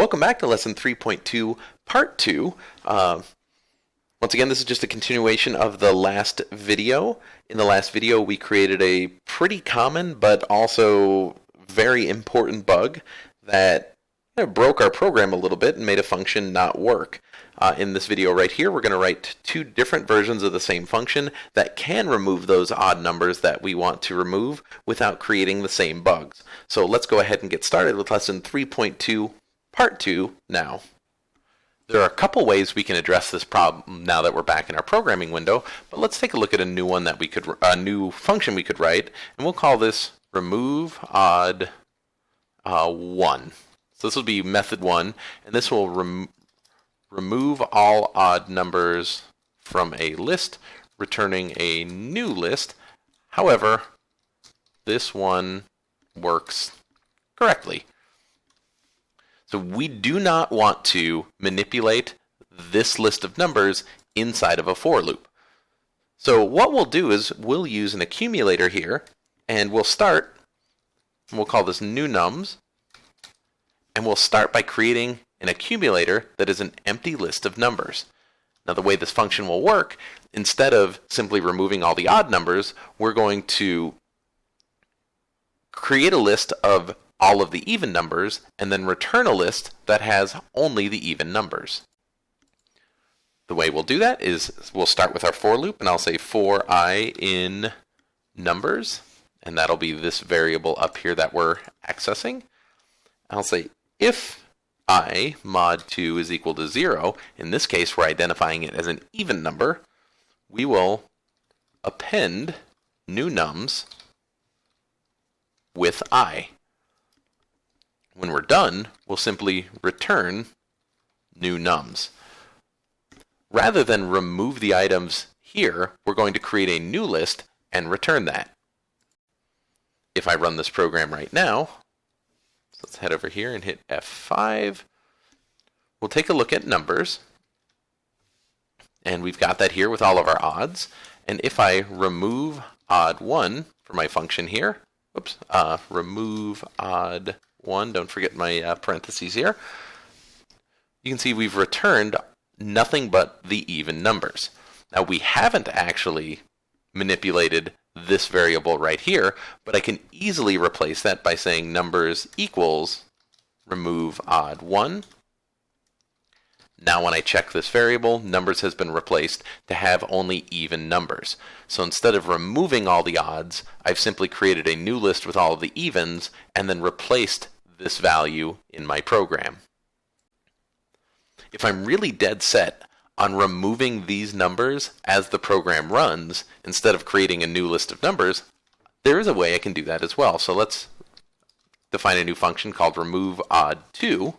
Welcome back to Lesson 3.2, Part 2. Once again, this is just a continuation of the last video. In the last video, we created a pretty common but also very important bug that broke our program a little bit and made a function not work. In this video right here, we're going to write two different versions of the same function that can remove those odd numbers that we want to remove without creating the same bugs. So let's go ahead and get started with Lesson 3.2, Part 2 now. There are a couple ways we can address this problem now that we're back in our programming window, but let's take a look at a new one that we could, a new function we could write, and we'll call this remove odd 1. So this will be method 1, and this will remove all odd numbers from a list, returning a new list. However, this one works correctly. So we do not want to manipulate this list of numbers inside of a for loop. So what we'll do is we'll use an accumulator here, and we'll start, and we'll call this new nums, and we'll start by creating an accumulator that is an empty list of numbers. Now the way this function will work, instead of simply removing all the odd numbers, we're going to create a list of all of the even numbers and then return a list that has only the even numbers. The way we'll do that is we'll start with our for loop, and I'll say for I in numbers, and that'll be this variable up here that we're accessing. I'll say if I mod 2 is equal to 0, in this case we're identifying it as an even number, we will append new nums with I. When we're done, we'll simply return new nums. Rather than remove the items here, we're going to create a new list and return that. If I run this program right now, so let's head over here and hit F5. We'll take a look at numbers, and we've got that here with all of our odds. And if I remove odd 1 for my function here, remove odd 1, don't forget my parentheses here, you can see we've returned nothing but the even numbers. Now we haven't actually manipulated this variable right here, but I can easily replace that by saying numbers equals remove odd 1. Now when I check this variable, numbers has been replaced to have only even numbers. So instead of removing all the odds, I've simply created a new list with all of the evens and then replaced this value in my program. If I'm really dead set on removing these numbers as the program runs, instead of creating a new list of numbers, there is a way I can do that as well. So let's define a new function called remove odd 2,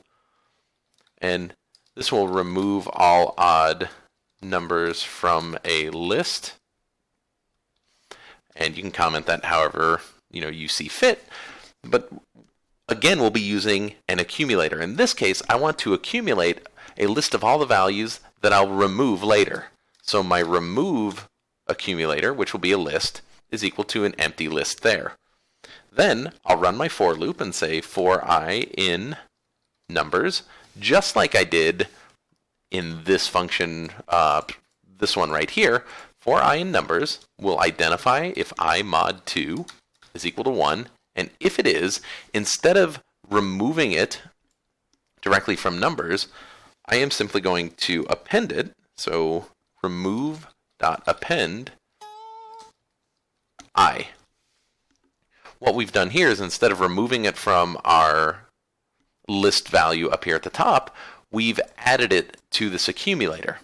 and this will remove all odd numbers from a list. And you can comment that however you see fit. But again, we'll be using an accumulator. In this case, I want to accumulate a list of all the values that I'll remove later. So my remove accumulator, which will be a list, is equal to an empty list there. Then I'll run my for loop and say for I in numbers, just like I did in this function, this one right here. For I in numbers will identify if I mod 2 is equal to 1, and if it is, instead of removing it directly from numbers, I am simply going to append it. So remove.append I. What we've done here is instead of removing it from our list value up here at the top, we've added it to this accumulator.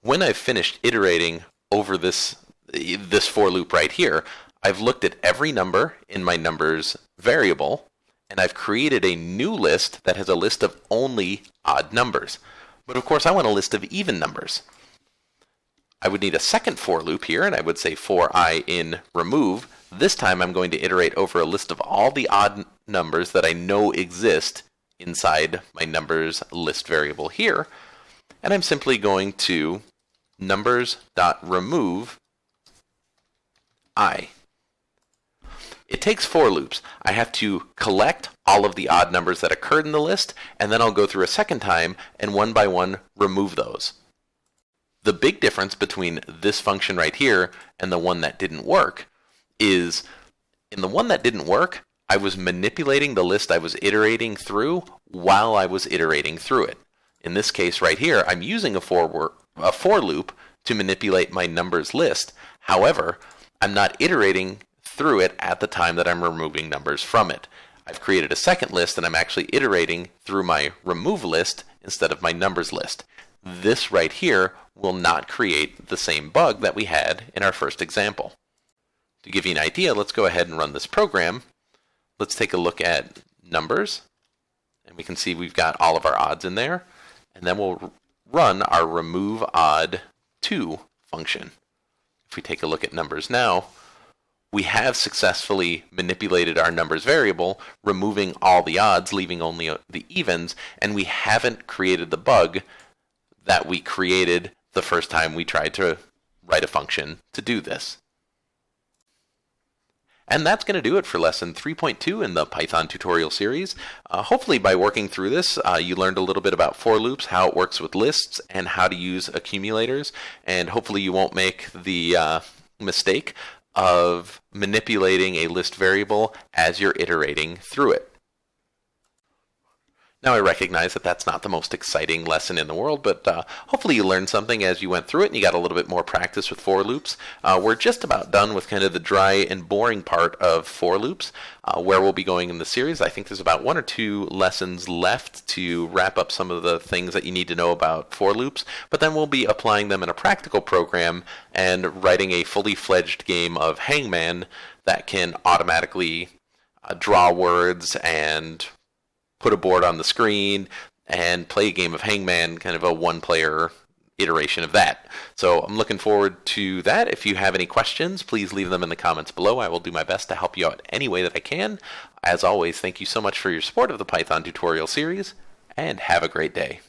When I've finished iterating over this for loop right here, I've looked at every number in my numbers variable, and I've created a new list that has a list of only odd numbers. But of course I want a list of even numbers. I would need a second for loop here, and I would say for I in remove. This time I'm going to iterate over a list of all the odd numbers that I know exist inside my numbers list variable here. And I'm simply going to numbers.remove I. It takes for loops. I have to collect all of the odd numbers that occurred in the list, and then I'll go through a second time and one by one remove those. The big difference between this function right here and the one that didn't work is in the one that didn't work, I was manipulating the list I was iterating through while I was iterating through it. In this case right here, I'm using a for loop to manipulate my numbers list. However, I'm not iterating through it at the time that I'm removing numbers from it. I've created a second list and I'm actually iterating through my remove list instead of my numbers list. This right here will not create the same bug that we had in our first example. To give you an idea, let's go ahead and run this program. Let's take a look at numbers, and we can see we've got all of our odds in there, and then we'll run our remove odd 2 function. If we take a look at numbers now, we have successfully manipulated our numbers variable, removing all the odds, leaving only the evens, and we haven't created the bug that we created the first time we tried to write a function to do this. And that's going to do it for lesson 3.2 in the Python tutorial series. Hopefully by working through this, you learned a little bit about for loops, how it works with lists, and how to use accumulators. And hopefully you won't make the mistake of manipulating a list variable as you're iterating through it. Now I recognize that that's not the most exciting lesson in the world, but hopefully you learned something as you went through it and you got a little bit more practice with for loops. We're just about done with kind of the dry and boring part of for loops, where we'll be going in the series. I think there's about 1 or 2 lessons left to wrap up some of the things that you need to know about for loops, but then we'll be applying them in a practical program and writing a fully fledged game of Hangman that can automatically draw words and put a board on the screen and play a game of Hangman, kind of a one-player iteration of that. So I'm looking forward to that. If you have any questions, please leave them in the comments below. I will do my best to help you out any way that I can. As always, thank you so much for your support of the Python tutorial series, and have a great day.